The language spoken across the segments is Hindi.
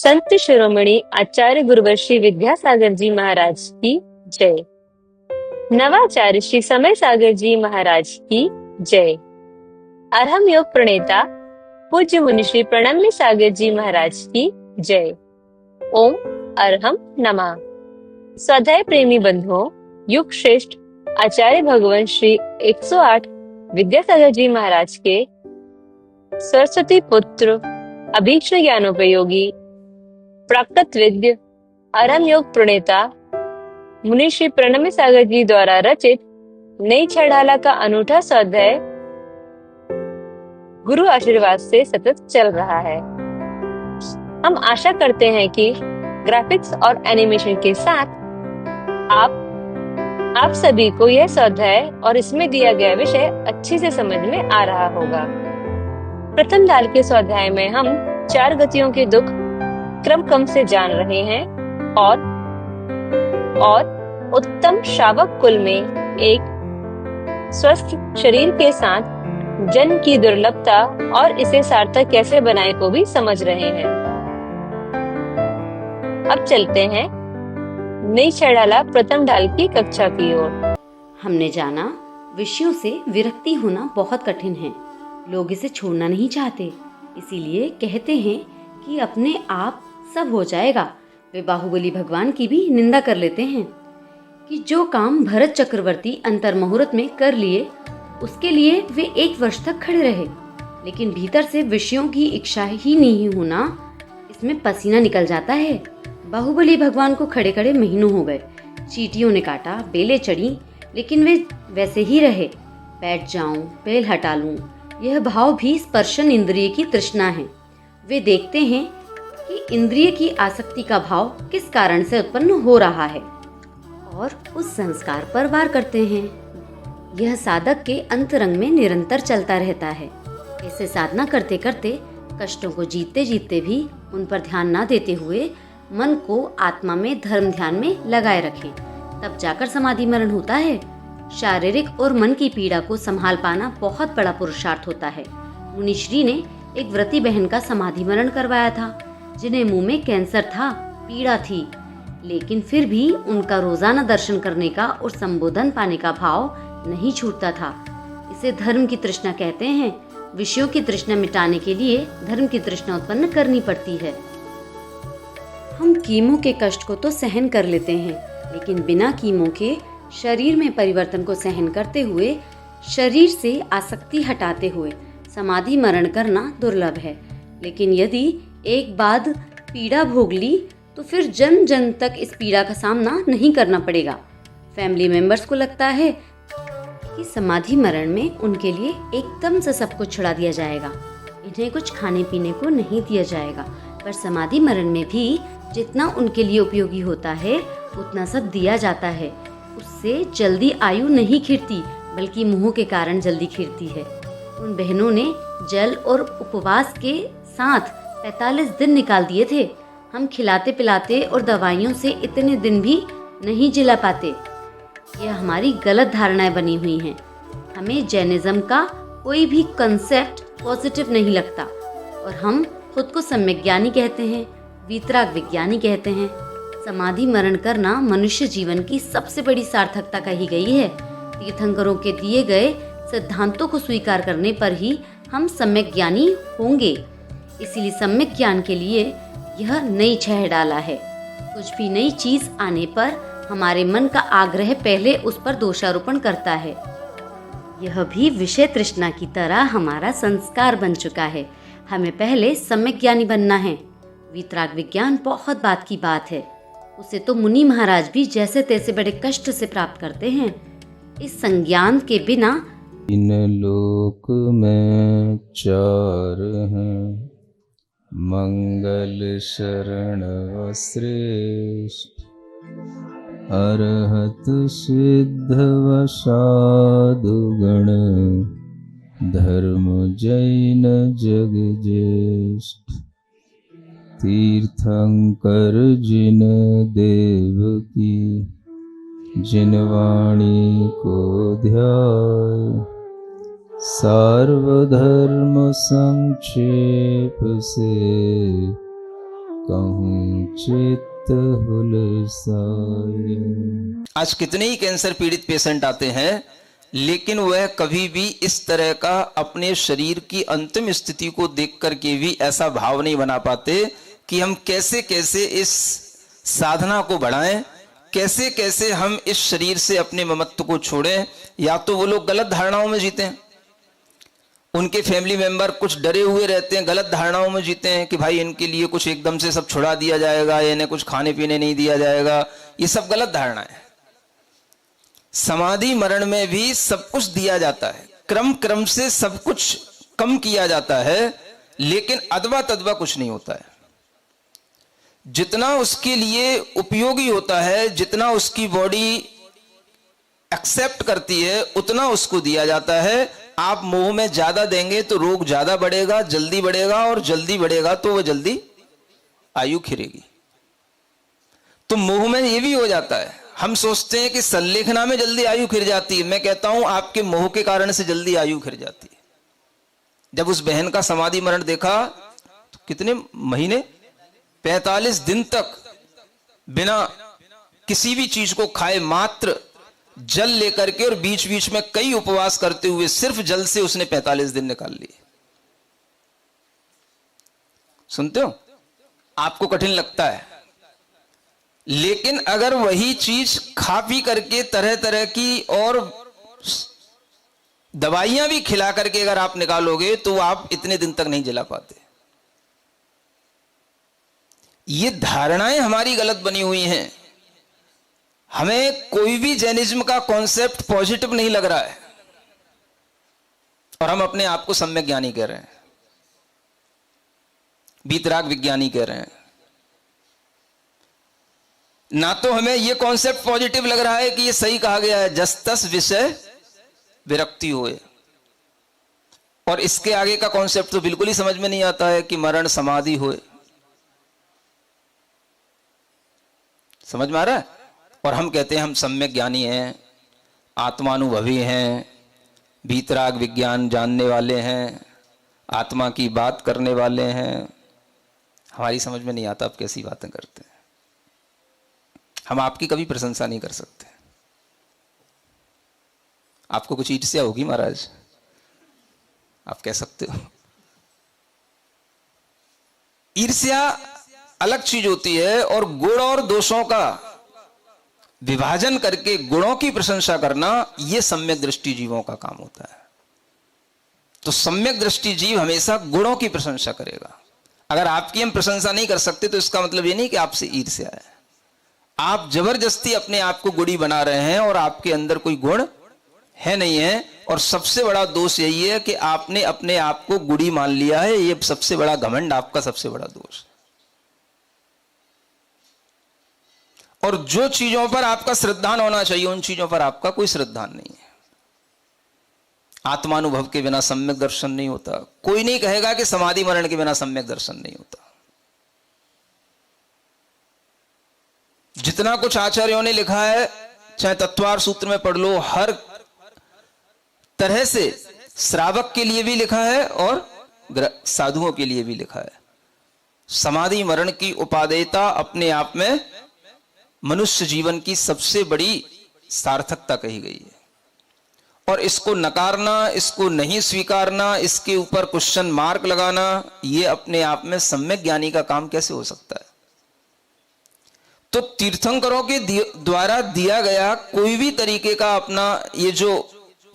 संत शिरोमणि आचार्य गुरुवर विद्यासागर जी महाराज की जय। नवाचार्य श्री समय सागर जी महाराज की जय। अरहम योग प्रणेता पूज्य मुनि श्री प्रणम्य सागर जी महाराज की जय। ओम अरहम नमः। स्वाध्याय प्रेमी बंधुओं, युग श्रेष्ठ आचार्य भगवान श्री 108 विद्यासागर जी महाराज के सरस्वती पुत्र अभीक्ष्ण ज्ञानोपयोगी प्राकृत विद्य अरहम योग प्रणेता मुनि श्री प्रणम्य सागर जी द्वारा रचित नई छड़ाला का अनूठा स्वाध्याय गुरु आशीर्वाद से सतत चल रहा है। हम आशा करते हैं कि ग्राफिक्स और एनिमेशन के साथ आप सभी को यह स्वाध्याय और इसमें दिया गया विषय अच्छे से समझ में आ रहा होगा। प्रथम दाल के स्वाध्याय में हम 4 गतियों के दुख क्रम से जान रहे हैं और उत्तम श्रावक कुल में एक स्वस्थ शरीर के साथ जन्म की दुर्लभता और इसे सार्थक कैसे बनाए को भी समझ रहे हैं। अब चलते हैं नई छड़ाला प्रथम ढाल की कक्षा की ओर। हमने जाना विषयों से विरक्ति होना बहुत कठिन है। लोग इसे छोड़ना नहीं चाहते, इसीलिए कहते हैं कि अपने आप सब हो जाएगा। वे बाहुबली भगवान की भी निंदा कर लेते हैं कि जो काम भरत चक्रवर्ती अंतर मुहूर्त में कर लिए उसके लिए वे 1 वर्ष तक खड़े रहे, लेकिन भीतर से विषयों की इच्छा ही नहीं होना, इसमें पसीना निकल जाता है। बाहुबली भगवान को खड़े खड़े महीनों हो गए। चींटियों ने काटा, बेलें चढ़ी, लेकिन वे वैसे ही रहे। बैठ जाऊं, बेल हटा लूं, यह भाव भी स्पर्शन इंद्रिय की तृष्णा है। वे देखते हैं कि इंद्रिय की आसक्ति का भाव किस कारण से उत्पन्न हो रहा है और उस संस्कार पर वार करते हैं। यह साधक के अंतरंग में निरंतर चलता रहता है। ऐसे साधना करते करते, कष्टों को जीतते जीतते भी उन पर ध्यान न देते हुए मन को आत्मा में धर्म ध्यान में लगाए रखें, तब जाकर समाधि मरण होता है। शारीरिक और मन की पीड़ा को संभाल पाना बहुत बड़ा पुरुषार्थ होता है। मुनिश्री ने एक व्रती बहन का समाधि मरण करवाया था, जिन्हें मुंह में कैंसर था, पीड़ा थी, लेकिन फिर भी उनका रोजाना दर्शन करने का और संबोधन पाने का भाव नहीं छूटता था। इसे धर्म की तृष्णा कहते हैं। विषयों की तृष्णा मिटाने के लिए धर्म की तृष्णा उत्पन्न करनी पड़ती है। हम कीमो के कष्ट को तो सहन कर लेते हैं, लेकिन बिना कीमो के शरीर में परिवर्तन को सहन करते हुए, शरीर से आसक्ति हटाते हुए समाधि मरण करना दुर्लभ है। लेकिन यदि एक बार पीड़ा भोग ली तो फिर जन्म जन्म तक इस पीड़ा का सामना नहीं करना पड़ेगा। फैमिली मेंबर्स को लगता है कि समाधि मरण में उनके लिए एकदम से सब कुछ छुड़ा दिया जाएगा, इन्हें कुछ खाने पीने को नहीं दिया जाएगा, पर समाधि मरण में भी जितना उनके लिए उपयोगी होता है उतना सब दिया जाता है। उससे जल्दी आयु नहीं खिरती, बल्कि मोह के कारण जल्दी खिरती है। उन बहनों ने जल और उपवास के साथ 45 दिन निकाल दिए थे। हम खिलाते पिलाते और दवाइयों से इतने दिन भी नहीं जिला पाते। यह हमारी गलत धारणाएं बनी हुई हैं। हमें जैनिज्म का कोई भी कंसेप्ट पॉजिटिव नहीं लगता और हम खुद को सम्यक ज्ञानी कहते हैं, वीतराग विज्ञानी कहते हैं। समाधि मरण करना मनुष्य जीवन की सबसे बड़ी सार्थकता कही गई है। तीर्थंकरों के दिए गए सिद्धांतों को स्वीकार करने पर ही हम सम्यक ज्ञानी होंगे। इसीलिए सम्यक ज्ञान के लिए यह नई छह डाला है। कुछ भी नई चीज आने पर हमारे मन का आग्रह पहले उस पर दोषारोपण करता है। यह भी विषय तृष्णा की तरह हमारा संस्कार बन चुका है। हमें पहले सम्यक ज्ञानी बनना है। वीतराग विज्ञान बहुत बात की बात है। उसे तो मुनि महाराज भी जैसे तैसे बड़े कष्ट से प्राप्त करते हैं। इस संज्ञान के बिना इन लोक में 4 हैं, मंगल शरण श्रेष्ठ, अरहत सिद्ध व साधु गण, धर्म जैन जग ज्येष्ठ। तीर्थंकर जिन देव की, जिन वाणी को ध्याय, सार्वधर्म संक्षेप से कहूँ चित्त हुलसाए। आज कितने ही कैंसर पीड़ित पेशेंट आते हैं, लेकिन वह कभी भी इस तरह का अपने शरीर की अंतिम स्थिति को देख करके भी ऐसा भाव नहीं बना पाते कि हम कैसे कैसे इस साधना को बढ़ाएं, कैसे कैसे हम इस शरीर से अपने ममत्व को छोड़ें। या तो वो लोग गलत धारणाओं में जीते हैं, उनके फैमिली मेंबर कुछ डरे हुए रहते हैं, गलत धारणाओं में जीते हैं कि भाई इनके लिए कुछ एकदम से सब छुड़ा दिया जाएगा, इन्हें कुछ खाने पीने नहीं दिया जाएगा। ये सब गलत धारणा है। समाधि मरण में भी सब कुछ दिया जाता है, क्रम क्रम से सब कुछ कम किया जाता है, लेकिन अदवा तदवा कुछ नहीं होता है। जितना उसके लिए उपयोगी होता है, जितना उसकी बॉडी एक्सेप्ट करती है, उतना उसको दिया जाता है। आप मोह में ज्यादा देंगे तो रोग ज्यादा बढ़ेगा, जल्दी बढ़ेगा, और जल्दी बढ़ेगा तो वह जल्दी आयु खिरेगी। तो मोह में यह भी हो जाता है। हम सोचते हैं कि संलेखना में जल्दी आयु खिर जाती है। मैं कहता हूं आपके मोह के कारण से जल्दी आयु खिर जाती है। जब उस बहन का समाधि मरण देखा तो कितने महीने, 45 दिन तक बिना किसी भी चीज को खाए, मात्र जल लेकर के, और बीच बीच में कई उपवास करते हुए सिर्फ जल से उसने 45 दिन निकाल लिए। सुनते हो, आपको कठिन लगता है, लेकिन अगर वही चीज खा पी करके तरह तरह की और दवाइयां भी खिला करके अगर आप निकालोगे तो आप इतने दिन तक नहीं जला पाते। ये धारणाएं हमारी गलत बनी हुई हैं। हमें कोई भी जैनिज्म का कॉन्सेप्ट पॉजिटिव नहीं लग रहा है, और हम अपने आप को सम्यक ज्ञानी कह रहे हैं, वीतराग विज्ञानी कह रहे हैं। ना तो हमें यह कॉन्सेप्ट पॉजिटिव लग रहा है कि यह सही कहा गया है, जस तस विषय विरक्ति होए, और इसके आगे का कॉन्सेप्ट तो बिल्कुल ही समझ में नहीं आता है कि मरण समाधि होए। समझ में आ रहा है? और हम कहते हैं हम सम्यक ज्ञानी हैं, आत्मानुभवी हैं, वीतराग विज्ञान जानने वाले हैं, आत्मा की बात करने वाले हैं। हमारी समझ में नहीं आता आप कैसी बातें करते हैं। हम आपकी कभी प्रशंसा नहीं कर सकते। आपको कुछ ईर्ष्या होगी महाराज, आप कह सकते हो। ईर्ष्या अलग चीज होती है, और गुण और दोषों का विभाजन करके गुणों की प्रशंसा करना, यह सम्यक दृष्टि जीवों का काम होता है। तो सम्यक दृष्टि जीव हमेशा गुणों की प्रशंसा करेगा। अगर आपकी हम प्रशंसा नहीं कर सकते तो इसका मतलब यह नहीं कि आपसे ईर्ष्या है। आप जबरदस्ती अपने आप को गुणी बना रहे हैं, और आपके अंदर कोई गुण है नहीं है। और सबसे बड़ा दोष यही है कि आपने अपने आप को गुणी मान लिया है। यह सबसे बड़ा घमंड, आपका सबसे बड़ा दोष। और जो चीजों पर आपका श्रद्धान होना चाहिए, उन चीजों पर आपका कोई श्रद्धान नहीं है। आत्मानुभव के बिना सम्यक दर्शन नहीं होता। कोई नहीं कहेगा कि समाधि मरण के बिना सम्यक दर्शन नहीं होता। जितना कुछ आचार्यों ने लिखा है, चाहे तत्वार सूत्र में पढ़ लो, हर तरह से श्रावक के लिए भी लिखा है और साधुओं के लिए भी लिखा है। समाधि मरण की उपादेयता अपने आप में मनुष्य जीवन की सबसे बड़ी सार्थकता कही गई है। और इसको नकारना, इसको नहीं स्वीकारना, इसके ऊपर क्वेश्चन मार्क लगाना, यह अपने आप में सम्यक ज्ञानी का काम कैसे हो सकता है? तो तीर्थंकरों के द्वारा दिया गया कोई भी तरीके का अपना ये जो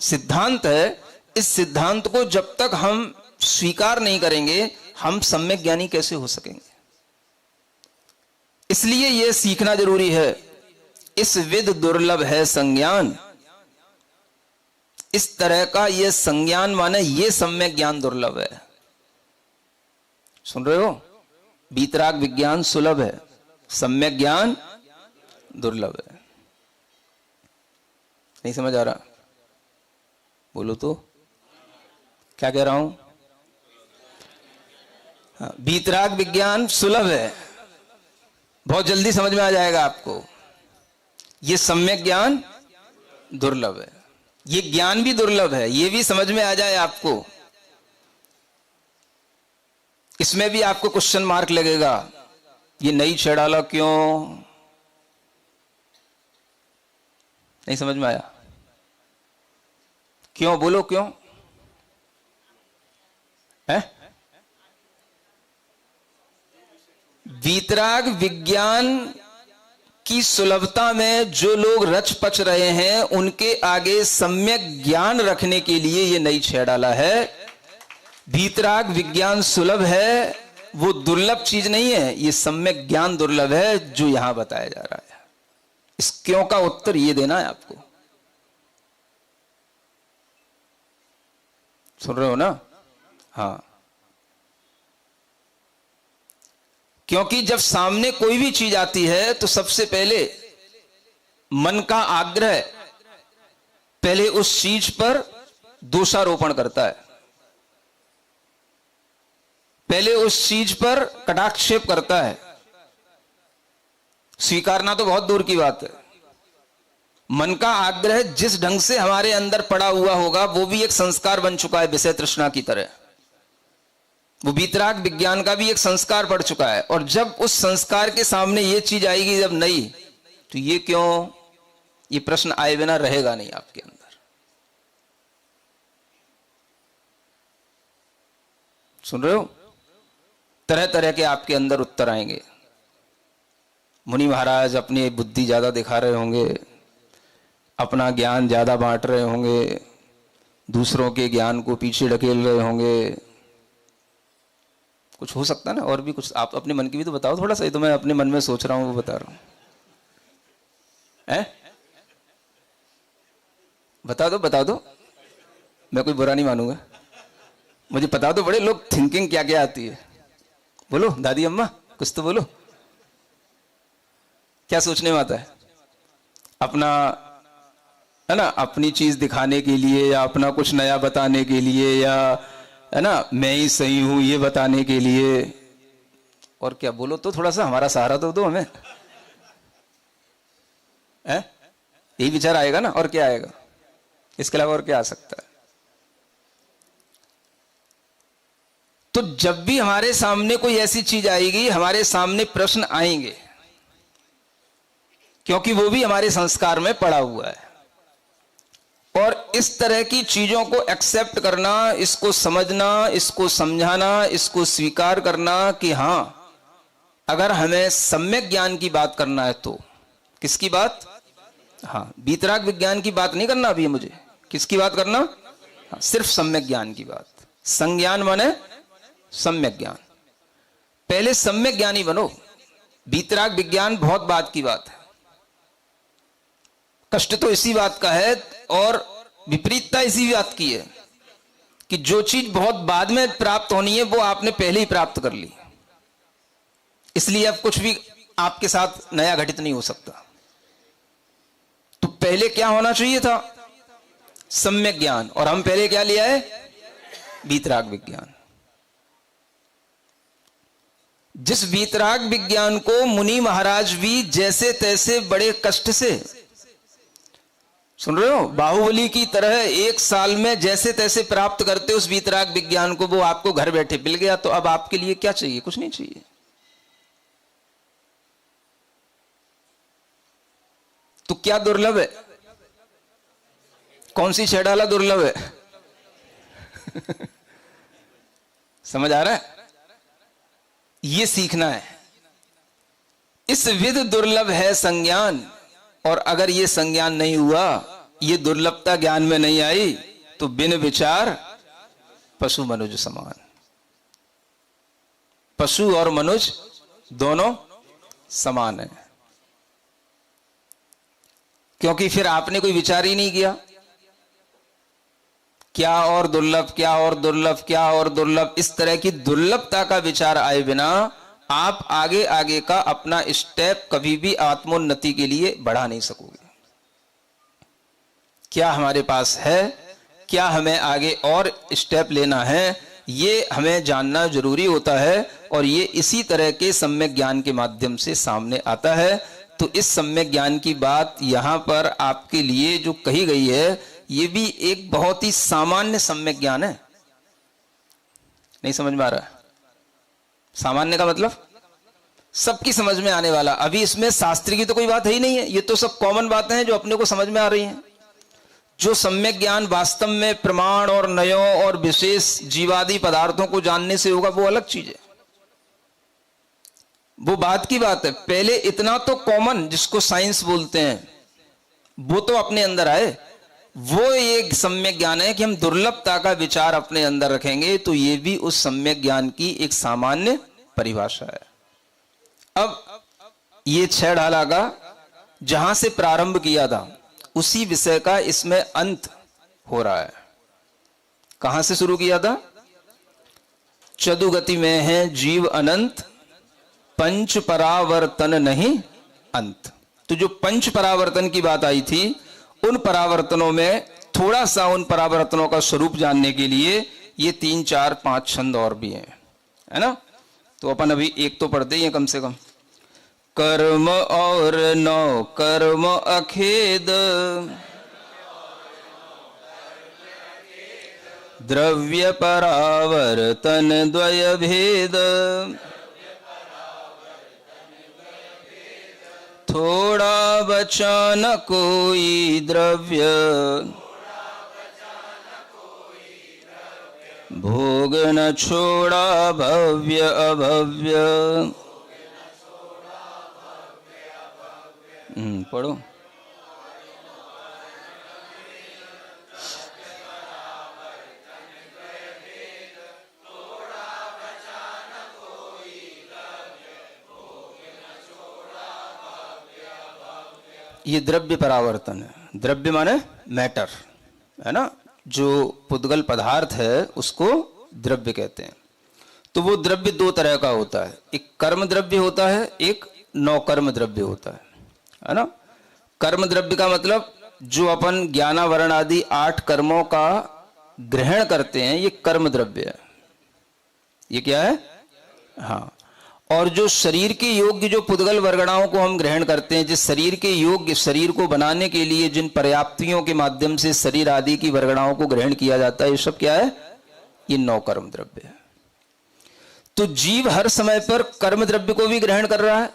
सिद्धांत है, इस सिद्धांत को जब तक हम स्वीकार नहीं करेंगे, हम सम्यक ज्ञानी कैसे हो सकेंगे? इसलिए यह सीखना जरूरी है। इस विद दुर्लभ है संज्ञान। इस तरह का यह संज्ञान माने यह सम्यक ज्ञान दुर्लभ है। सुन रहे हो? वीतराग विज्ञान सुलभ है, सम्यक ज्ञान दुर्लभ है। नहीं समझ आ रहा? बोलो तो क्या कह रहा हूं? वीतराग विज्ञान सुलभ है, बहुत जल्दी समझ में आ जाएगा आपको। यह सम्यक ज्ञान दुर्लभ है। यह ज्ञान भी दुर्लभ है, यह भी समझ में आ जाए आपको। इसमें भी आपको क्वेश्चन मार्क लगेगा ये नई छह डाला क्यों? नहीं समझ में आया? क्यों बोलो, क्यों है? वीतराग विज्ञान की सुलभता में जो लोग रच पच रहे हैं, उनके आगे सम्यक ज्ञान रखने के लिए ये नई छह डाला है। वीतराग विज्ञान सुलभ है, वो दुर्लभ चीज नहीं है, ये सम्यक ज्ञान दुर्लभ है जो यहां बताया जा रहा है। इस क्यों का उत्तर ये देना है आपको। सुन रहे हो ना? हाँ, क्योंकि जब सामने कोई भी चीज आती है तो सबसे पहले मन का आग्रह पहले उस चीज पर दोषारोपण करता है, पहले उस चीज पर कटाक्षेप करता है। स्वीकारना तो बहुत दूर की बात है। मन का आग्रह जिस ढंग से हमारे अंदर पड़ा हुआ होगा, वो भी एक संस्कार बन चुका है विषय तृष्णा की तरह। वो वीतराग विज्ञान का भी एक संस्कार पड़ चुका है। और जब उस संस्कार के सामने ये चीज आएगी जब नई, तो ये क्यों, ये प्रश्न आए बिना रहेगा नहीं आपके अंदर। सुन रहे हो? तरह तरह के आपके अंदर उत्तर आएंगे। मुनि महाराज अपनी बुद्धि ज्यादा दिखा रहे होंगे, अपना ज्ञान ज्यादा बांट रहे होंगे, दूसरों के ज्ञान को पीछे ढकेल रहे होंगे। कुछ हो सकता है ना, और भी कुछ आप अपने मन की भी तो बताओ थोड़ा सा। ही तो मैं अपने मन में सोच रहा हूं वो बता रहा हूं। बता दो, मैं कोई बुरा नहीं मानूंगा। मुझे बता दो, बड़े लोग थिंकिंग क्या क्या आती है। बोलो दादी अम्मा, कुछ तो बोलो, क्या सोचने में आता है? अपना, है ना, अपनी चीज दिखाने के लिए, या अपना कुछ नया बताने के लिए, या है ना मैं ही सही हूं ये बताने के लिए। और क्या बोलो तो, थोड़ा सा हमारा सहारा तो दो हमें। यही विचार आएगा ना, और क्या आएगा? इसके अलावा और क्या आ सकता है? तो जब भी हमारे सामने कोई ऐसी चीज आएगी, हमारे सामने प्रश्न आएंगे, क्योंकि वो भी हमारे संस्कार में पड़ा हुआ है। और इस तरह की चीजों को एक्सेप्ट करना, इसको समझना, इसको समझाना, इसको स्वीकार करना कि हां, अगर हमें सम्यक ज्ञान की बात करना है तो किसकी बात? हाँ, वीतराग विज्ञान की बात नहीं करना अभी मुझे। किसकी बात करना? हाँ, सिर्फ सम्यक ज्ञान की बात। संज्ञान माने सम्यक ज्ञान। पहले सम्यक ज्ञानी बनो। वीतराग विज्ञान बहुत बात की बात है। कष्ट तो इसी बात का है और विपरीतता इसी बात की है कि जो चीज बहुत बाद में प्राप्त होनी है वो आपने पहले ही प्राप्त कर ली, इसलिए अब कुछ भी आपके साथ नया घटित नहीं हो सकता। तो पहले क्या होना चाहिए था? सम्यक ज्ञान। और हम पहले क्या लिया है? वीतराग विज्ञान। जिस वीतराग विज्ञान को मुनि महाराज भी जैसे तैसे बड़े कष्ट से, सुन रहे हो, बाहुबली की तरह 1 साल में जैसे तैसे प्राप्त करते उस वीतराग विज्ञान को, वो आपको घर बैठे मिल गया। तो अब आपके लिए क्या चाहिए? कुछ नहीं चाहिए। तो क्या दुर्लभ है? कौन सी छह डाला दुर्लभ है? समझ आ रहा है? ये सीखना है। इस विध दुर्लभ है संज्ञान। और अगर ये संज्ञान नहीं हुआ, ये दुर्लभता ज्ञान में नहीं आई, तो बिन विचार पशु मनुज समान। पशु और मनुज दोनों समान है, क्योंकि फिर आपने कोई विचार ही नहीं किया। क्या और दुर्लभ, क्या और दुर्लभ, क्या और दुर्लभ, इस तरह की दुर्लभता का विचार आए बिना आप आगे आगे का अपना स्टेप कभी भी आत्मोन्नति के लिए बढ़ा नहीं सकोगे। क्या हमारे पास है, क्या हमें आगे और स्टेप लेना है, ये हमें जानना जरूरी होता है। और ये इसी तरह के सम्यक ज्ञान के माध्यम से सामने आता है। तो इस सम्यक ज्ञान की बात यहां पर आपके लिए जो कही गई है, ये भी एक बहुत ही सामान्य सम्यक ज्ञान है। नहीं समझ में आ रहा है? सामान्य का मतलब सबकी समझ में आने वाला। अभी इसमें शास्त्र की तो कोई बात है ही नहीं है, ये तो सब कॉमन बातें हैं जो अपने को समझ में आ रही हैं। जो सम्यक ज्ञान वास्तव में प्रमाण और नयों और विशेष जीवादि पदार्थों को जानने से होगा वो अलग चीज है, वो बात की बात है। पहले इतना तो कॉमन जिसको साइंस बोलते हैं वो तो अपने अंदर आए, वो एक सम्यक ज्ञान है कि हम दुर्लभता का विचार अपने अंदर रखेंगे तो ये भी उस सम्यक ज्ञान की एक सामान्य परिभाषा है। अब ये 6 ढाला का जहां से प्रारंभ किया था उसी विषय का इसमें अंत हो रहा है। कहां से शुरू किया था? चतुगति में है जीव अनंत, पंच परावर्तन नहीं अंत। तो जो पंच परावर्तन की बात आई थी, उन परावर्तनों में थोड़ा सा उन परावर्तनों का स्वरूप जानने के लिए ये 3, 4, 5 छंद और भी हैं, है ना। तो अपन अभी एक तो पढ़ते ही हैं कम से कम। कर्म और नौ कर्म अखेद, द्रव्य परावर्तन द्वय भेद, थोड़ा बचा न कोई द्रव्य, भोग न छोड़ा भव्य अभव्य। पढ़ो। ये द्रव्य परावर्तन है। द्रव्य माने मैटर, है ना। जो पुद्गल पदार्थ है उसको द्रव्य कहते हैं। तो वो द्रव्य 2 तरह का होता है, एक कर्म द्रव्य होता है, एक नौकर्म द्रव्य होता है ना। कर्म द्रव्य का मतलब जो अपन ज्ञानावरण आदि 8 कर्मों का ग्रहण करते हैं, ये कर्म द्रव्य है। ये क्या है? हाँ। और जो शरीर के योग्य जो पुद्गल वर्गणाओं को हम ग्रहण करते हैं, जिस शरीर के योग्य, शरीर को बनाने के लिए जिन पर्याप्तियों के माध्यम से शरीर आदि की वर्गणाओं को ग्रहण किया जाता है, ये सब क्या है? ये 9 कर्म द्रव्य है। तो जीव हर समय पर कर्म द्रव्य को भी ग्रहण कर रहा है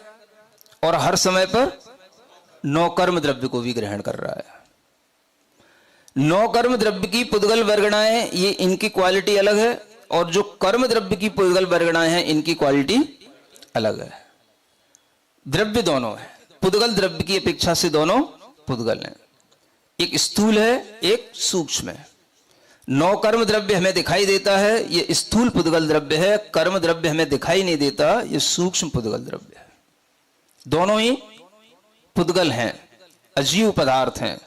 और हर समय पर 9 कर्म द्रव्य को भी ग्रहण कर रहा है। 9 कर्म द्रव्य की पुद्गल वर्गणाएं, ये इनकी क्वालिटी अलग है, और जो कर्म द्रव्य की पुद्गल वर्गणाएं हैं इनकी क्वालिटी अलग है। द्रव्य दोनों है, पुद्गल द्रव्य की अपेक्षा से दोनों पुद्गल हैं। एक स्थूल है, एक सूक्ष्म है। 9 कर्म द्रव्य हमें दिखाई देता है, ये स्थूल पुद्गल द्रव्य है। कर्म द्रव्य हमें दिखाई नहीं देता, ये सूक्ष्म पुद्गल द्रव्य है। दोनों ही पुद्गल हैं, अजीव पदार्थ हैं।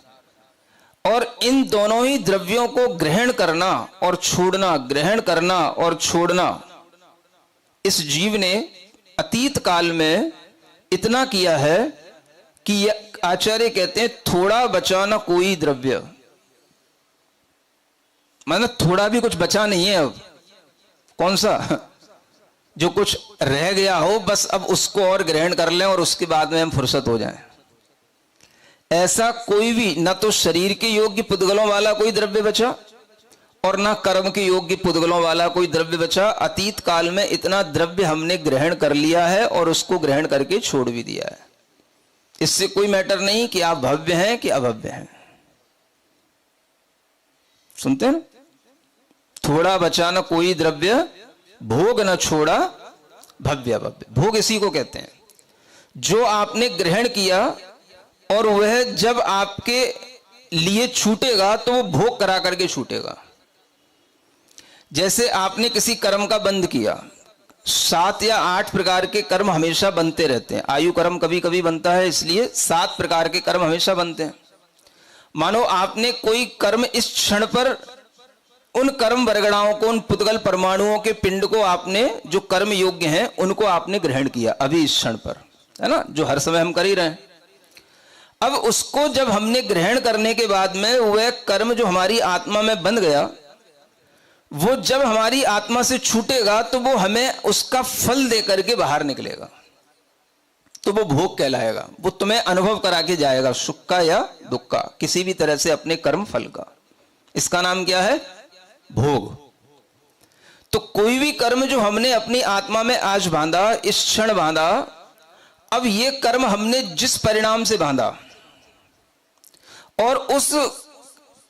और इन दोनों ही द्रव्यों को ग्रहण करना और छोड़ना, ग्रहण करना और छोड़ना, इस जीव ने अतीत काल में इतना किया है कि आचार्य कहते हैं थोड़ा बचा ना कोई द्रव्य। मतलब थोड़ा भी कुछ बचा नहीं है अब। कौन सा? जो कुछ रह गया हो बस अब उसको और ग्रहण कर लें और उसके बाद में हम फुर्सत हो जाएं। ऐसा कोई भी, न तो शरीर के योग्य पुद्गलों वाला कोई द्रव्य बचा और ना कर्म के योग्य पुद्गलों वाला कोई द्रव्य बचा। अतीत काल में इतना द्रव्य हमने ग्रहण कर लिया है और उसको ग्रहण करके छोड़ भी दिया है। इससे कोई मैटर नहीं कि आप भव्य हैं कि अभव्य हैं। सुनते हैं? थोड़ा बचा न कोई द्रव्य, भोग न छोड़ा भव्य अभव्य। भोग इसी को कहते हैं जो आपने ग्रहण किया और वह जब आपके लिए छूटेगा तो वो भोग करा करके छूटेगा। जैसे आपने किसी कर्म का बंध किया, 7 या 8 प्रकार के कर्म हमेशा बनते रहते हैं। आयु कर्म कभी कभी बनता है, इसलिए 7 प्रकार के कर्म हमेशा बनते हैं। मानो आपने कोई कर्म इस क्षण पर उन कर्म वर्गणाओं को, उन पुद्गल परमाणुओं के पिंड को आपने, जो कर्म योग्य हैं, उनको आपने ग्रहण किया अभी इस क्षण पर, है ना, जो हर समय हम कर ही रहे हैं। अब उसको जब हमने ग्रहण करने के बाद में वह कर्म जो हमारी आत्मा में बंध गया, वो जब हमारी आत्मा से छूटेगा तो वो हमें उसका फल दे करके बाहर निकलेगा, तो वो भोग कहलाएगा। वो तुम्हें अनुभव करा के जाएगा, सुख का या दुख का, किसी भी तरह से अपने कर्म फल का। इसका नाम क्या है? भोग। तो कोई भी कर्म जो हमने अपनी आत्मा में आज बांधा, इस क्षण बांधा, अब ये कर्म हमने जिस परिणाम से बांधा और उस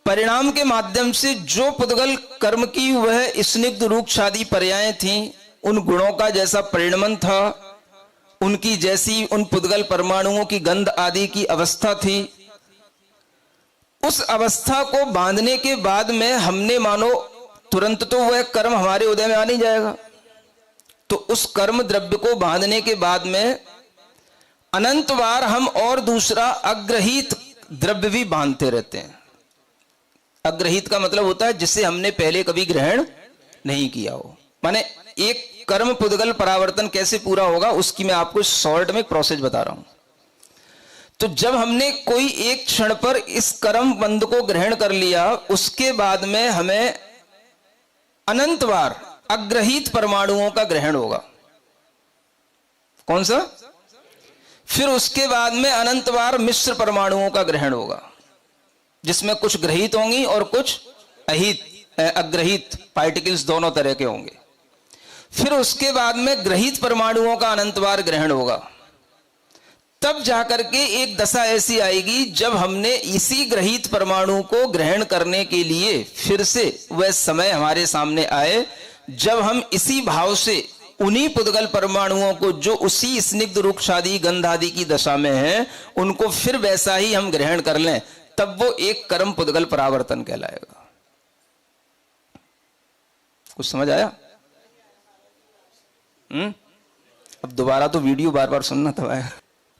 परिणाम के माध्यम से जो पुद्गल कर्म की वह स्निग्ध रूक्षादि पर्यायें थीं, उन गुणों का जैसा परिणमन था, उनकी जैसी उन पुद्गल परमाणुओं की गंध आदि की अवस्था थी, उस अवस्था को बांधने के बाद में हमने मानो तुरंत तो वह कर्म हमारे उदय में आ नहीं जाएगा, तो उस कर्म द्रव्य को बांधने के बाद में अनंत बार हम और दूसरा अग्रहित द्रव्य भी बांधते रहते हैं। अग्रहित का मतलब होता है जिसे हमने पहले कभी ग्रहण नहीं किया हो। माने एक कर्म पुद्गल परावर्तन कैसे पूरा होगा उसकी मैं आपको शॉर्ट में प्रोसेस बता रहा हूं। तो जब हमने कोई एक क्षण पर इस कर्म बंध को ग्रहण कर लिया, उसके बाद में हमें अनंत बार अग्रहित परमाणुओं का ग्रहण होगा। कौन सा? फिर उसके बाद में अनंत बार मिश्र परमाणुओं का ग्रहण होगा, जिसमें कुछ ग्रहित होंगी और कुछ अग्रहित पार्टिकल्स दोनों तरह के होंगे। फिर उसके बाद में ग्रहित परमाणुओं का अनंत बार ग्रहण होगा। तब जाकर के एक दशा ऐसी आएगी जब हमने इसी ग्रहित परमाणु को ग्रहण करने के लिए फिर से वह समय हमारे सामने आए, जब हम इसी भाव से उन्हीं पुद्गल परमाणुओं को जो उसी स्निग्ध रूक्षादि गंध आदि की दशा में हैं, उनको फिर वैसा ही हम ग्रहण कर लें, तब वो एक कर्म पुद्गल परावर्तन कहलाएगा। कुछ समझ आया? अब दोबारा तो वीडियो बार बार सुनना तब आएगा।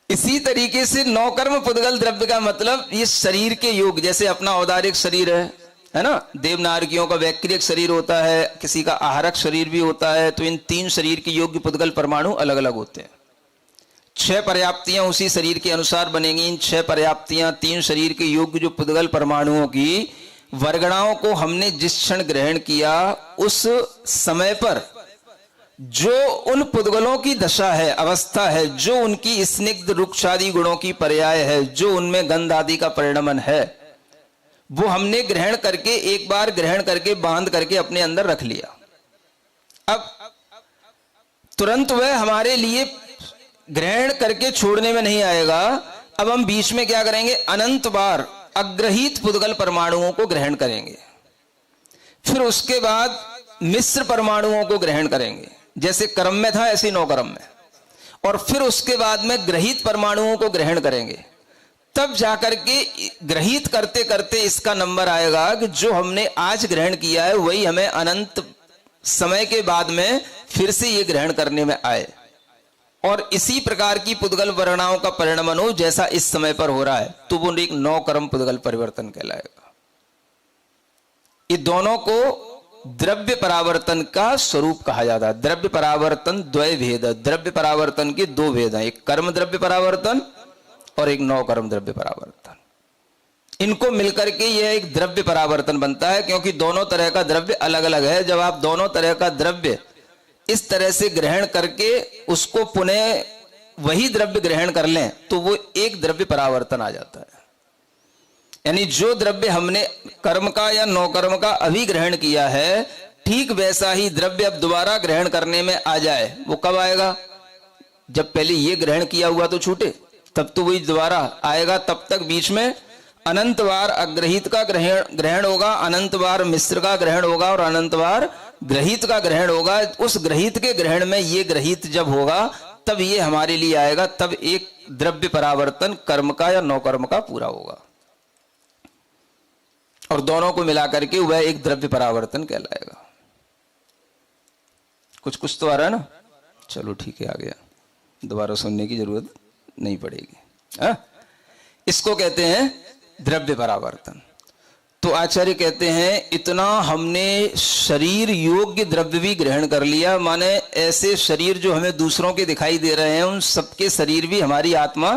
इसी तरीके से नौकर्म पुद्गल द्रव्य का मतलब ये शरीर के योग, जैसे अपना औदारिक शरीर है ना, देवनारकियों का वैक्रिक शरीर होता है, किसी का आहारक शरीर भी होता है, तो इन तीन शरीर के योग्य पुद्गल परमाणु अलग अलग होते हैं। 6 पर्याप्तियां उसी शरीर के अनुसार बनेंगी। इन 6 पर्याप्तियां तीन शरीर के योग्य जो पुद्गल परमाणुओं की वर्गणाओं को हमने जिस क्षण ग्रहण किया, उस समय पर जो उन पुद्गलों की दशा है, अवस्था है, जो उनकी स्निग्ध रूक्षादि गुणों की पर्याय है, जो उनमें गंध आदि का परिणमन है, वो हमने ग्रहण करके एक बार ग्रहण करके बांध करके अपने अंदर रख लिया। अब तुरंत वह हमारे लिए ग्रहण करके छोड़ने में नहीं आएगा। अब हम बीच में क्या करेंगे? अनंत बार अग्रहित पुद्गल परमाणुओं को ग्रहण करेंगे, फिर उसके बाद मिश्र परमाणुओं को ग्रहण करेंगे, जैसे कर्म में था ऐसे नौकर्म में, और फिर उसके बाद में ग्रहित परमाणुओं को ग्रहण करेंगे। तब जाकर के ग्रहित करते करते इसका नंबर आएगा कि जो हमने आज ग्रहण किया है वही हमें अनंत समय के बाद में फिर से ये ग्रहण करने में आए, और इसी प्रकार की पुद्गल वर्णाओं का परिणमन हो जैसा इस समय पर हो रहा है, तो वो एक नौकर्म पुद्गल परिवर्तन कहलाएगा। ये दोनों को द्रव्य परावर्तन का स्वरूप कहा जाता है। द्रव्य परावर्तन द्वय भेद, द्रव्य परावर्तन के 2 भेद हैं, एक कर्म द्रव्य परावर्तन और एक नौकर्म द्रव्य परावर्तन। इनको मिलकर के यह एक द्रव्य परावर्तन बनता है, क्योंकि दोनों तरह का द्रव्य अलग अलग है। जब आप दोनों तरह का द्रव्य इस तरह से ग्रहण करके उसको पुनः वही द्रव्य ग्रहण कर लें, तो वो एक द्रव्य परावर्तन आ जाता है। यानी जो द्रव्य हमने कर्म का या नौकर्म का अभी ग्रहण किया है, ठीक वैसा ही द्रव्य अब दोबारा ग्रहण करने में आ जाए। वो कब आएगा? जब पहले ये ग्रहण किया हुआ तो छूटे, तब तो वही दोबारा आएगा। तब तक बीच में अनंत बार अग्रहित का ग्रहण होगा, अनंत बार मिश्र का ग्रहण होगा, और अनंत बार ग्रहित का ग्रहण होगा। उस ग्रहित के ग्रहण में ये ग्रहित जब होगा, तब ये हमारे लिए आएगा, तब एक द्रव्य परावर्तन कर्म का या नौकर्म का पूरा होगा, और दोनों को मिलाकर के वह एक द्रव्य परावर्तन कहलाएगा। कुछ कुछ तो आ रहा है ना? चलो ठीक है, आ गया, दोबारा सुनने की जरूरत नहीं पड़ेगी। इसको कहते हैं द्रव्य परावर्तन। तो आचार्य कहते हैं इतना हमने शरीर योग्य द्रव्य भी ग्रहण कर लिया, माने ऐसे शरीर जो हमें दूसरों के दिखाई दे रहे हैं, उन सबके शरीर भी हमारी आत्मा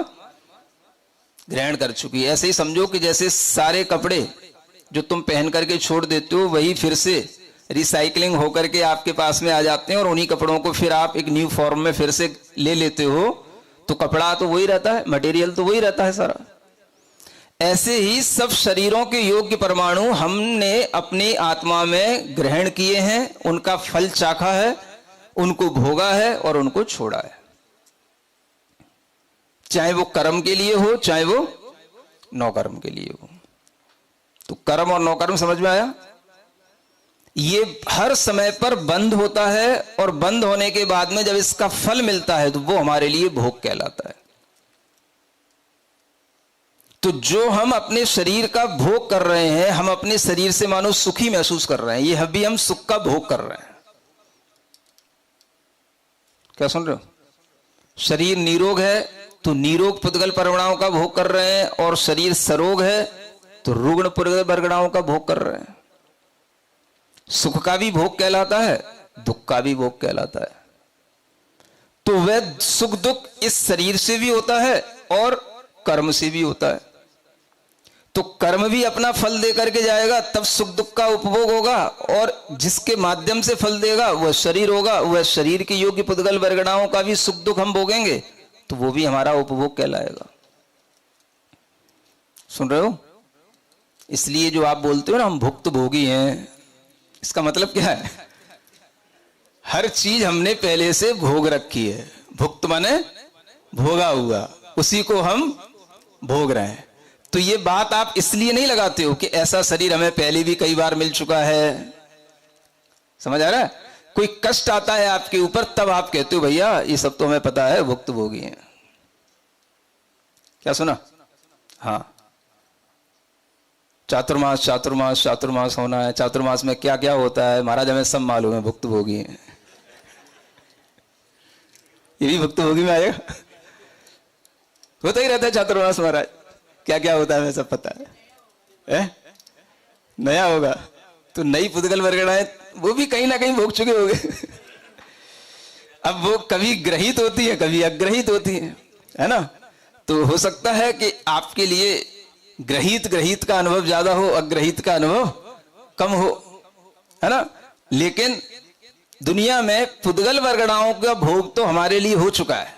ग्रहण कर चुकी है। ऐसे ही समझो कि जैसे सारे कपड़े जो तुम पहन करके छोड़ देते हो, वही फिर से रिसाइकलिंग होकर के आपके पास में आ जाते हैं, और उन्हीं कपड़ों को फिर आप एक न्यू फॉर्म में फिर से ले लेते हो। तो कपड़ा तो वही रहता है, मटेरियल तो वही रहता है सारा। ऐसे ही सब शरीरों के योग्य परमाणु हमने अपनी आत्मा में ग्रहण किए हैं, उनका फल चाखा है, उनको भोगा है और उनको छोड़ा है। चाहे वो कर्म के लिए हो, चाहे वो नौकर्म के लिए हो। तो कर्म और नौकर्म समझ में आया? ये हर समय पर बंद होता है, और बंद होने के बाद में जब इसका फल मिलता है तो वो हमारे लिए भोग कहलाता है। तो जो हम अपने शरीर का भोग कर रहे हैं, हम अपने शरीर से मानो सुखी महसूस कर रहे हैं, ये अभी हम सुख का भोग कर रहे हैं। क्या सुन रहे हो? शरीर निरोग है तो निरोग पुद्गल परगणाओं का भोग कर रहे हैं, और शरीर सरोग है तो रुग्ण पुद्गल परगणाओं का भोग कर रहे हैं। सुख का भी भोग कहलाता है, दुख का भी भोग कहलाता है। तो वह सुख दुख इस शरीर से भी होता है और कर्म से भी होता है। तो कर्म भी अपना फल दे करके जाएगा, तब सुख दुख का उपभोग होगा, और जिसके माध्यम से फल देगा वह शरीर होगा, वह शरीर के योग्य पुद्गल वर्गणाओं का भी सुख दुख हम भोगेंगे, तो वो भी हमारा उपभोग कहलाएगा। सुन रहे हो? इसलिए जो आप बोलते हो ना हम भुक्त भोगी हैं, इसका मतलब क्या है? हर चीज हमने पहले से भोग रखी है। भुक्त माने भोगा हुआ, उसी को हम भोग रहे हैं। तो ये बात आप इसलिए नहीं लगाते हो कि ऐसा शरीर हमें पहले भी कई बार मिल चुका है। समझ आ रहा है? कोई कष्ट आता है आपके ऊपर, तब आप कहते हो भैया ये सब तो हमें पता है, भुक्त भोगी हैं। क्या सुना? हाँ, चातुर्मास चातुर्मास चातुर्मास होना है। चातुर्मास में क्या क्या होता है महाराज हमें सब मालूम है, भुक्त भोगी हैं। ये भी भुक्त भोगी में आएगा? होता ही रहता है चातुर्मास महाराज, क्या क्या होता है हमें सब पता है। नया होगा तो नई पुद्गल वर्गणाएं वो भी कहीं ना कहीं भोग चुके होंगे। अब वो कभी ग्रहित होती है, कभी अग्रहित होती है ना? तो हो सकता है कि आपके लिए ग्रहित का अनुभव ज्यादा हो, अग्रहित का अनुभव कम हो, है ना? लेकिन दुनिया में पुद्गल वर्गणाओं का भोग तो हमारे लिए हो चुका है,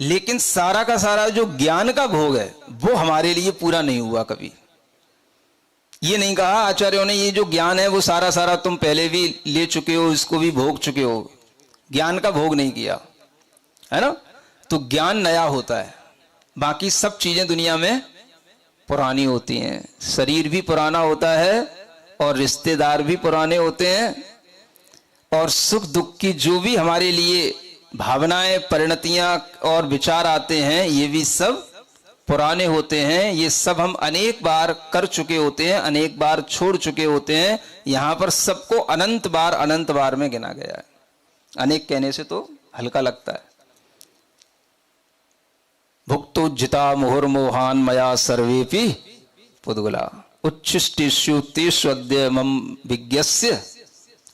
लेकिन सारा का सारा जो ज्ञान का भोग है वो हमारे लिए पूरा नहीं हुआ कभी। ये नहीं कहा आचार्यों ने ये जो ज्ञान है वो सारा सारा तुम पहले भी ले चुके हो, इसको भी भोग चुके हो। ज्ञान का भोग नहीं किया, है ना? तो ज्ञान नया होता है, बाकी सब चीजें दुनिया में पुरानी होती हैं। शरीर भी पुराना होता है और रिश्तेदार भी पुराने होते हैं, और सुख दुख की जो भी हमारे लिए भावनाएं, परिणतियां और विचार आते हैं ये भी सब पुराने होते हैं। ये सब हम अनेक बार कर चुके होते हैं, अनेक बार छोड़ चुके होते हैं। यहां पर सबको अनंत बार में गिना गया है। अनेक कहने से तो हल्का लगता है। भुक्तोज्जिता मुहुर्मोहान मया सर्वेपि पुद्गला उच्छिष्टिषु तेष्वद्य मम विज्ञस्य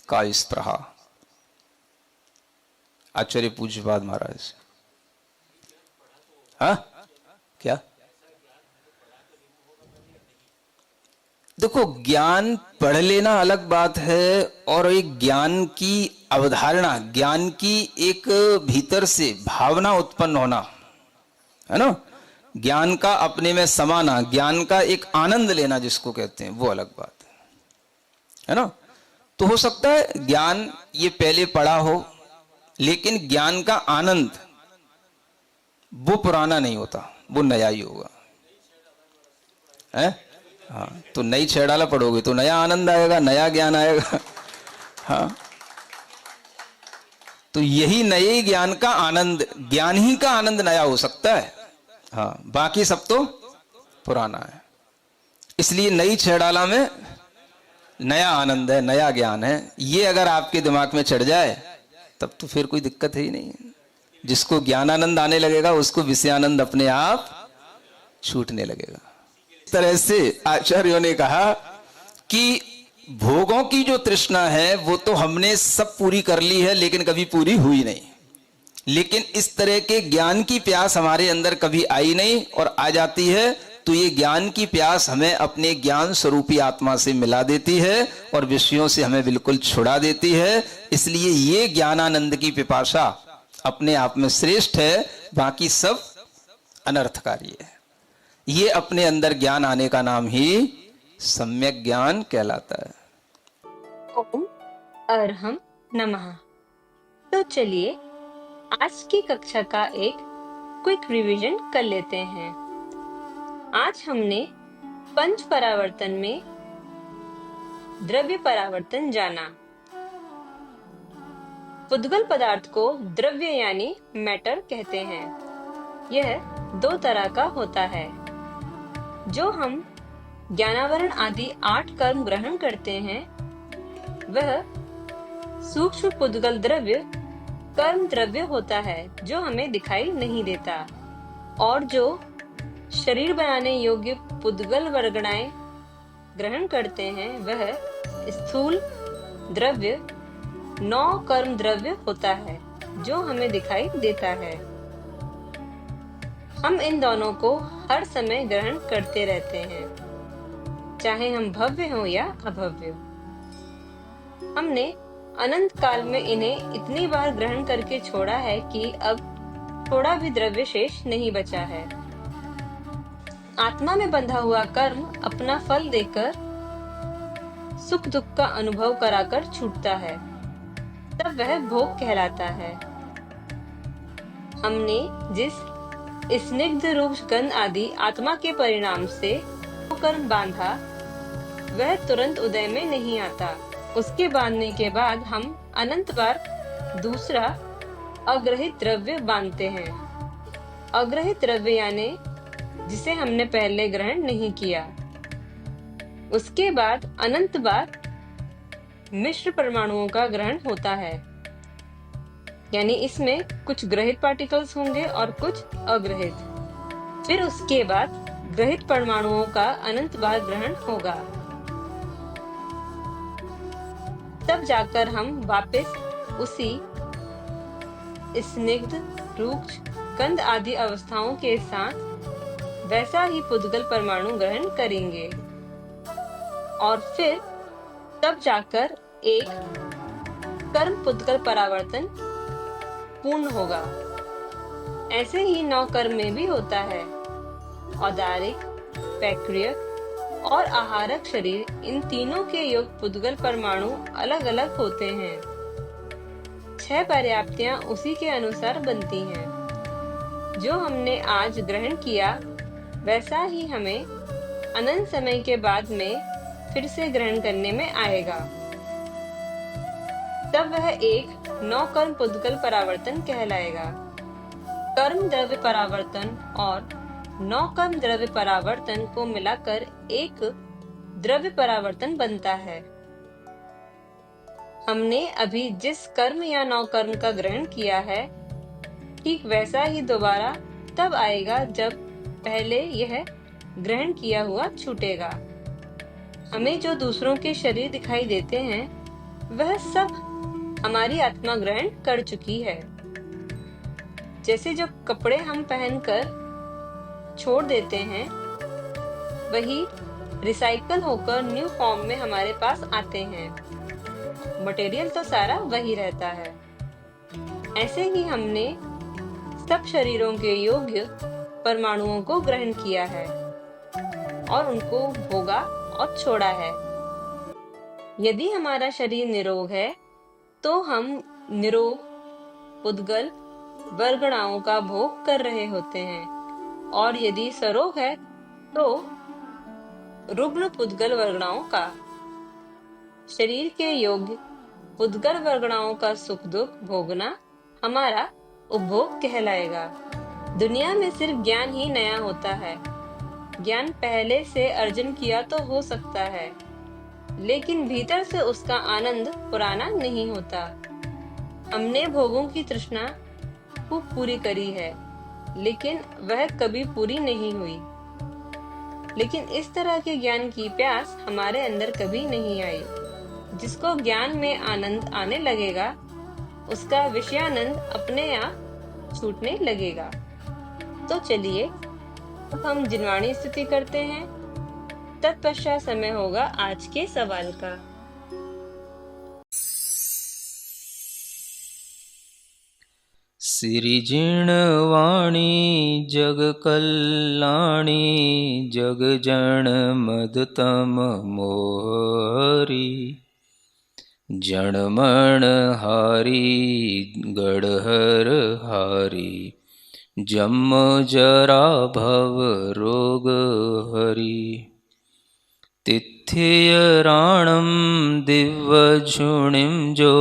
कायस्पृहा। आचार्य पूज्यपाद महाराज। हाँ क्या? देखो, ज्ञान पढ़ लेना अलग बात है, और एक ज्ञान की अवधारणा, ज्ञान की एक भीतर से भावना उत्पन्न होना, है ना? ज्ञान का अपने में समाना, ज्ञान का एक आनंद लेना जिसको कहते हैं, वो अलग बात है ना? तो हो सकता है ज्ञान ये पहले पढ़ा हो, लेकिन ज्ञान का आनंद वो पुराना नहीं होता, वो नया ही होगा, है? हाँ, तो नई छेड़ाला पढ़ोगे तो नया आनंद आएगा, नया ज्ञान आएगा। हाँ, तो यही नए ज्ञान का आनंद, ज्ञान ही का आनंद नया हो सकता है। हाँ, बाकी सब तो पुराना है। इसलिए नई छेड़ाला में नया आनंद है, नया ज्ञान है। ये अगर आपके दिमाग में चढ़ जाए तब तो फिर कोई दिक्कत है ही नहीं है। जिसको ज्ञानानंद आने लगेगा उसको विषयानंद अपने आप छूटने लगेगा। इस तरह से आचार्यों ने कहा कि भोगों की जो तृष्णा है वो तो हमने सब पूरी कर ली है, लेकिन कभी पूरी हुई नहीं। लेकिन इस तरह के ज्ञान की प्यास हमारे अंदर कभी आई नहीं, और आ जाती है तो ये ज्ञान की प्यास हमें अपने ज्ञान स्वरूपी आत्मा से मिला देती है और विषयों से हमें बिल्कुल छुड़ा देती है। इसलिए ये ज्ञानानंद की पिपासा अपने आप में श्रेष्ठ है, बाकी सब अनर्थकारी है। ये अपने अंदर ज्ञान आने का नाम ही सम्यक ज्ञान कहलाता है। ओम अरहम नमः। तो चलिए आज की कक्षा का एक क्विक रिवीजन कर लेते हैं। आज हमने पंच परावर्तन में द्रव्य परावर्तन जाना। पुद्गल पदार्थ को द्रव्य यानी मैटर कहते हैं। यह दो तरह का होता है। जो हम ज्ञानावरण आदि 8 कर्म ग्रहण करते हैं वह सूक्ष्म पुद्गल द्रव्य कर्म द्रव्य होता है जो हमें दिखाई नहीं देता, और जो शरीर बनाने योग्य पुद्गल वर्गणाएं ग्रहण करते हैं वह स्थूल द्रव्य 9 कर्म द्रव्य होता है जो हमें दिखाई देता है। हम इन दोनों को हर समय ग्रहण करते रहते हैं, चाहे हम भव्य हो या अभव्य। हमने अनंत काल में इन्हें इतनी बार ग्रहण करके छोड़ा है कि अब थोड़ा भी द्रव्य शेष नहीं बचा है। आत्मा में बंधा हुआ कर्म अपना फल देकर सुख दुख का अनुभव कराकर छूटता है, तब वह भोग कहलाता है। हमने जिस स्निग्ध रूप गंध आदि आत्मा के परिणाम से कर्म बांधा वह तुरंत उदय में नहीं आता। उसके बांधने के बाद हम अनंत बार दूसरा अग्रहित द्रव्य बांधते हैं। अग्रहित द्रव्य यानी जिसे हमने पहले ग्रहण नहीं किया। उसके बाद अनंत बार मिश्र परमाणुओं का ग्रहण होता है, यानी इसमें कुछ ग्रहित पार्टिकल्स होंगे और कुछ अग्रहित। फिर उसके बाद ग्रहित परमाणुओं का अनंत बार ग्रहण होगा, तब जाकर हम वापस उसी स्निग्ध रूक्ष गंध आदि अवस्थाओं के साथ वैसा ही पुद्गल परमाणु ग्रहण करेंगे, और फिर तब जाकर एक कर्म पुद्गल परावर्तन पूर्ण होगा। ऐसे ही 9 कर्म में भी होता है। औदारिक, पैक्रियक और आहारक शरीर, इन तीनों के योग पुद्गल परमाणु अलग अलग होते हैं। 6 पर्याप्तियां उसी के अनुसार बनती हैं। जो हमने आज ग्रहण किया वैसा ही हमें अनंत समय के बाद में फिर से ग्रहण करने में आएगा। तब वह एक 9 कर्म पुद्गल परावर्तन कहलाएगा। कर्म द्रव्य परावर्तन और 9 कर्म द्रव्य परावर्तन को मिलाकर एक द्रव्य परावर्तन बनता है। हमने अभी जिस कर्म या 9 कर्म का ग्रहण किया है ठीक वैसा ही दोबारा तब आएगा जब पहले यह ग्रहण किया हुआ छूटेगा। हमें जो दूसरों के शरीर दिखाई देते हैं वह सब हमारी आत्मा ग्रहण कर चुकी है। जैसे जो कपड़े हम पहनकर छोड़ देते हैं वही रिसाइकल होकर न्यू फॉर्म में हमारे पास आते हैं। मटेरियल तो सारा वही रहता है। ऐसे ही हमने सब शरीरों के योग्य परमाणुओं को ग्रहण किया है और उनको भोगा और छोड़ा है। यदि हमारा शरीर निरोग है तो हम निरोग पुद्गल वर्गणाओं का भोग कर रहे होते हैं, और यदि सरोग है तो रुग्ण पुद्गल वर्गणाओं का। शरीर के योग्य पुद्गल वर्गणाओं का सुख दुख भोगना हमारा उपभोग कहलाएगा। दुनिया में सिर्फ ज्ञान ही नया होता है। ज्ञान पहले से अर्जन किया तो हो सकता है, लेकिन भीतर से उसका आनंद पुराना नहीं होता। हमने भोगों की तृष्णा खूब पूरी करी है, लेकिन वह कभी पूरी नहीं हुई। लेकिन इस तरह के ज्ञान की प्यास हमारे अंदर कभी नहीं आई। जिसको ज्ञान में आनंद आने लगेगा उसका विषयानंद अपने आप छूटने लगेगा। तो चलिए अब हम जिनवाणी स्तुति करते हैं। तत्पश्चात समय होगा आज के सवाल का। सिरिजिणवाणी जग कल्याणी जग जन मदतम मोहरी जन मन हारी गढ़हर हारी जन्म जरा भव रोग हरि तिथियराणम दिव्यझुणिम जो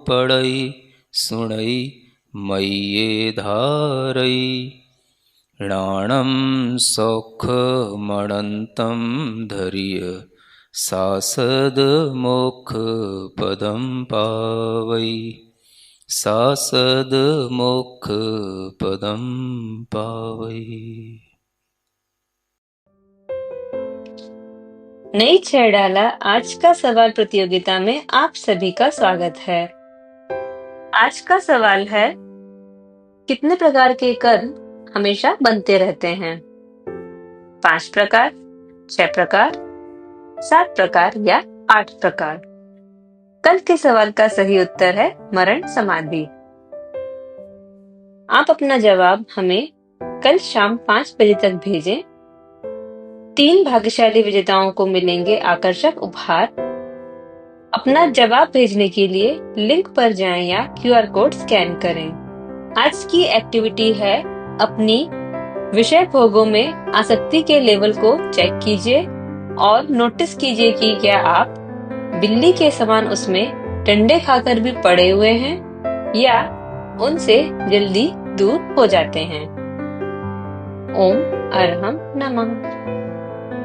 पढ़ई सुणई मय्ये धारई णाणम सौखमणन्तं धर्य सासद मोक्ष पदम पावई सासद मोक्ष पदम पावई। नई छेड़ाला आज का सवाल प्रतियोगिता में आप सभी का स्वागत है। आज का सवाल है, कितने प्रकार के कर्म हमेशा बनते रहते हैं? 5 प्रकार, 6 प्रकार, 7 प्रकार या 8 प्रकार? कल के सवाल का सही उत्तर है मरण समाधि। आप अपना जवाब हमें कल शाम 5 बजे तक भेजें। 3 भाग्यशाली विजेताओं को मिलेंगे आकर्षक उपहार। अपना जवाब भेजने के लिए लिंक पर जाएं या QR कोड स्कैन करें। आज की एक्टिविटी है, अपनी विषय भोगों में आसक्ति के लेवल को चेक कीजिए और नोटिस कीजिए कि क्या आप बिल्ली के समान उसमें डंडे खाकर भी पड़े हुए हैं या उनसे जल्दी दूर हो जाते हैं। ओम अरहम नमः।